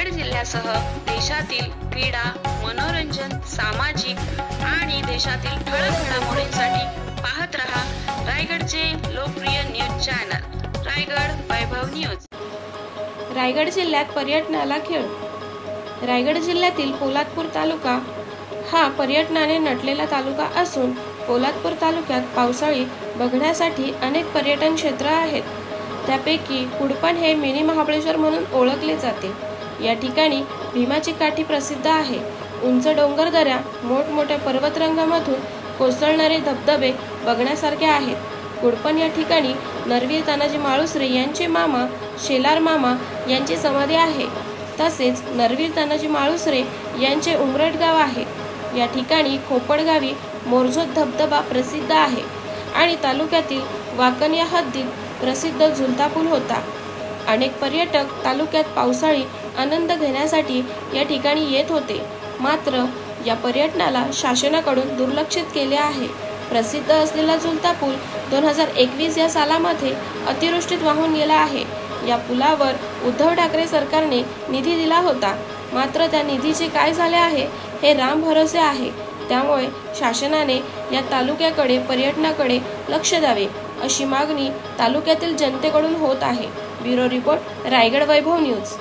रायगड जिल्ह्यासह देशातील क्रीडा, मनोरंजन, सामाजिक आणि देशातील ठळक घडामोडींसाठी पाहत रहा रायगडचे लोकप्रिय न्यूज चॅनल रायगड वैभव न्यूज। रायगड जिल्ह्यात पर्यटनाला खेळ। रायगड जिल्ह्यातील पोलादपूर तालुका हा पर्यटनाने नटलेला तालुका असून पोलादपूर तालुक्यात पावसाळी बघण्यासाठी अनेक पर्यटन क्षेत्र आहेत। त्यापैकी कुडपण हे मिनी महाबळेश्वर म्हणून ओळखले जाते। या ठिकाणी भीमाची काठी प्रसिद्ध आहे। उंच डोंगरदऱ्या, मोठमोठ्या पर्वतरांगांमधून कोसळणारे धबधबे बघण्यासारखे आहेत। कुडपण या ठिकाणी नरवीर तानाजी माळुसरे यांचे मामा शेलार मामा यांची समाधी आहे। तसेच नरवीर तानाजी माळुसरे यांचे उमरठ गाव आहे। या ठिकाणी खोपडगावी मोरझोत धबधबा प्रसिद्ध आहे आणि तालुक्यातील वाकण या हद्दीत प्रसिद्ध झुलता पूल होता। अनेक पर्यटक तालुक्यात पावसाळी आनंद घेण्यासाठी या ठिकाणी येत होते, मात्र या पर्यटनाला शासनाकडून दुर्लक्षित केले आहे। प्रसिद्ध असलेला झुलता पूल 2021 या सालामध्ये अतिवृष्टीत वाहून गेला आहे। या पुलावर उद्धव ठाकरे सरकारने निधी दिला होता, मात्र त्या निधीचे काय झाले आहे हे राम भरोसे आहे। त्यामुळे शासनाने या तालुक्याकडे पर्यटनाकडे लक्ष द्यावे अशी मागणी तालुक्यातील जनतेकडून होत आहे। ब्युरो रिपोर्ट रायगड वैभव न्यूज।